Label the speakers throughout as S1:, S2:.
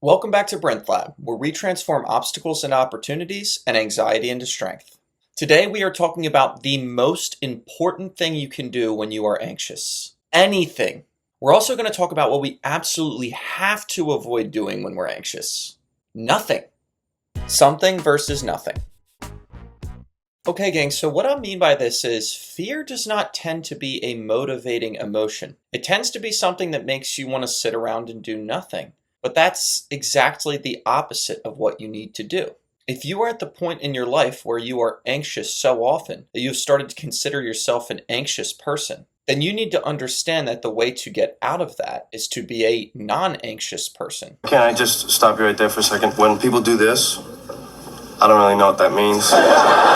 S1: Welcome back to Brent Lab, where we transform obstacles into opportunities and anxiety into strength. Today we are talking about the most important thing you can do when you are anxious. Anything. We're also going to talk about what we absolutely have to avoid doing when we're anxious. Nothing. Something versus nothing. Okay, gang, so what I mean by this is fear does not tend to be a motivating emotion. It tends to be something that makes you want to sit around and do nothing. But that's exactly the opposite of what you need to do. If you are at the point in your life where you are anxious so often that you've started to consider yourself an anxious person, then you need to understand that the way to get out of that is to be a non-anxious person.
S2: Can I just stop you right there for a second? When people do this, I don't really know what that means.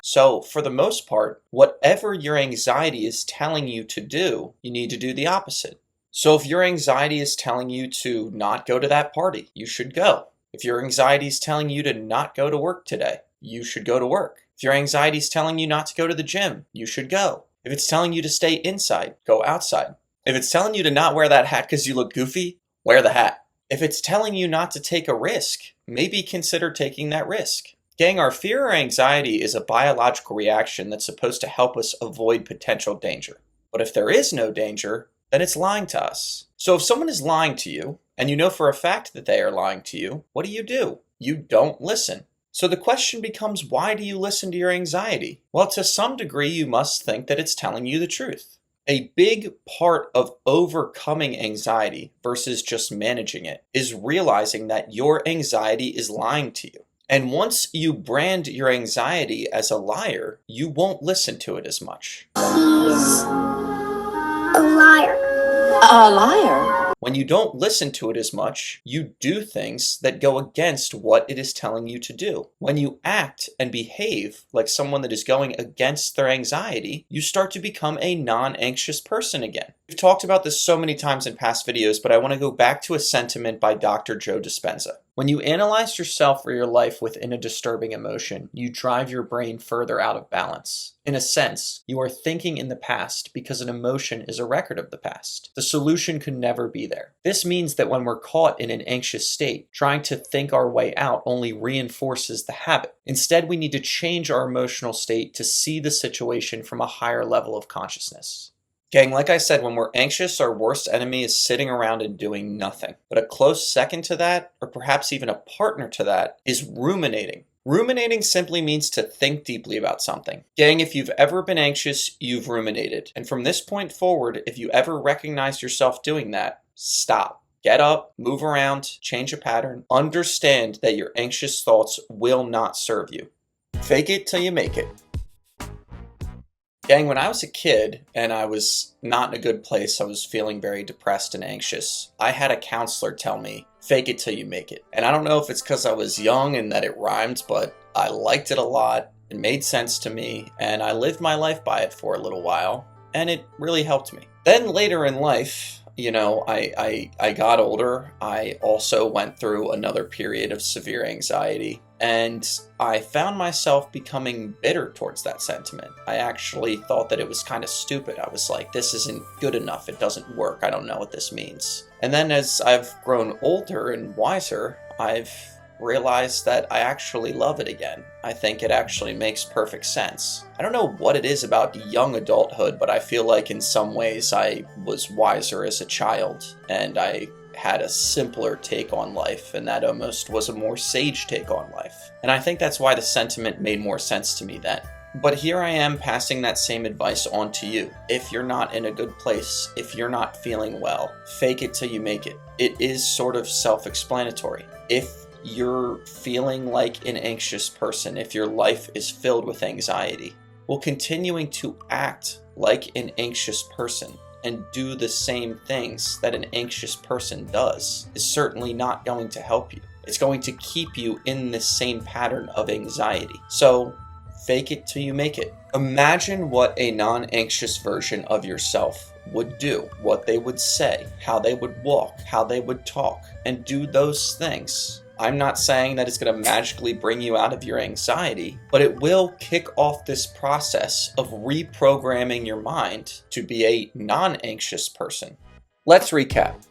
S1: So, for the most part, whatever your anxiety is telling you to do, you need to do the opposite. So if your anxiety is telling you to not go to that party, you should go. If your anxiety is telling you to not go to work today, you should go to work. If your anxiety is telling you not to go to the gym, you should go. If it's telling you to stay inside, go outside. If it's telling you to not wear that hat because you look goofy, wear the hat. If it's telling you not to take a risk, maybe consider taking that risk. Gang, our fear or anxiety is a biological reaction that's supposed to help us avoid potential danger. But if there is no danger, then it's lying to us. So if someone is lying to you, and you know for a fact that they are lying to you, what do? You don't listen. So the question becomes, why do you listen to your anxiety? Well, to some degree, you must think that it's telling you the truth. A big part of overcoming anxiety versus just managing it is realizing that your anxiety is lying to you. And once you brand your anxiety as a liar, you won't listen to it as much.
S3: He's a liar.
S4: A liar?
S1: When you don't listen to it as much, you do things that go against what it is telling you to do. When you act and behave like someone that is going against their anxiety, you start to become a non-anxious person again. We've talked about this so many times in past videos, but I want to go back to a sentiment by Dr. Joe Dispenza. When you analyze yourself or your life within a disturbing emotion, you drive your brain further out of balance. In a sense, you are thinking in the past because an emotion is a record of the past. The solution could never be there. This means that when we're caught in an anxious state, trying to think our way out only reinforces the habit. Instead, we need to change our emotional state to see the situation from a higher level of consciousness. Gang, like I said, when we're anxious, our worst enemy is sitting around and doing nothing. But a close second to that, or perhaps even a partner to that, is ruminating. Ruminating simply means to think deeply about something. Gang, if you've ever been anxious, you've ruminated. And from this point forward, if you ever recognize yourself doing that, stop. Get up, move around, change a pattern. Understand that your anxious thoughts will not serve you. Fake it till you make it. Gang, when I was a kid and I was not in a good place, I was feeling very depressed and anxious, I had a counselor tell me, fake it till you make it. And I don't know if it's because I was young and that it rhymed, but I liked it a lot. It made sense to me, and I lived my life by it for a little while, and it really helped me. Then later in life, I got older. I also went through another period of severe anxiety, and I found myself becoming bitter towards that sentiment. I actually thought that it was kind of stupid. I was like, this isn't good enough. It doesn't work. I don't know what this means. And then as I've grown older and wiser, I've realized that I actually love it again. I think it actually makes perfect sense. I don't know what it is about young adulthood, but I feel like in some ways I was wiser as a child, and I had a simpler take on life, and that almost was a more sage take on life. And I think that's why the sentiment made more sense to me then. But here I am passing that same advice on to you. If you're not in a good place, if you're not feeling well, fake it till you make it. It is sort of self-explanatory. If you're feeling like an anxious person, if your life is filled with anxiety, well, continuing to act like an anxious person and do the same things that an anxious person does is certainly not going to help you. It's going to keep you in this same pattern of anxiety. So fake it till you make it. Imagine what a non-anxious version of yourself would do, what they would say, how they would walk, how they would talk, and do those things. I'm not saying that it's going to magically bring you out of your anxiety, but it will kick off this process of reprogramming your mind to be a non-anxious person. Let's recap.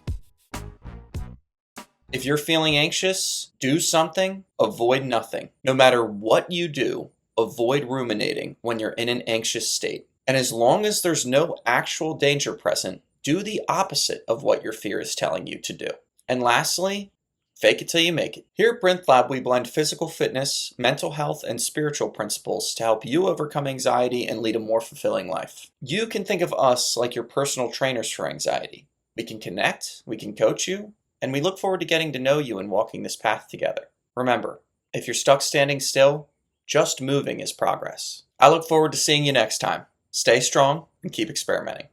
S1: If you're feeling anxious, do something, avoid nothing. No matter what you do, avoid ruminating when you're in an anxious state. And as long as there's no actual danger present, do the opposite of what your fear is telling you to do. And lastly, fake it till you make it. Here at Brinth Lab, we blend physical fitness, mental health, and spiritual principles to help you overcome anxiety and lead a more fulfilling life. You can think of us like your personal trainers for anxiety. We can connect, we can coach you, and we look forward to getting to know you and walking this path together. Remember, if you're stuck standing still, just moving is progress. I look forward to seeing you next time. Stay strong and keep experimenting.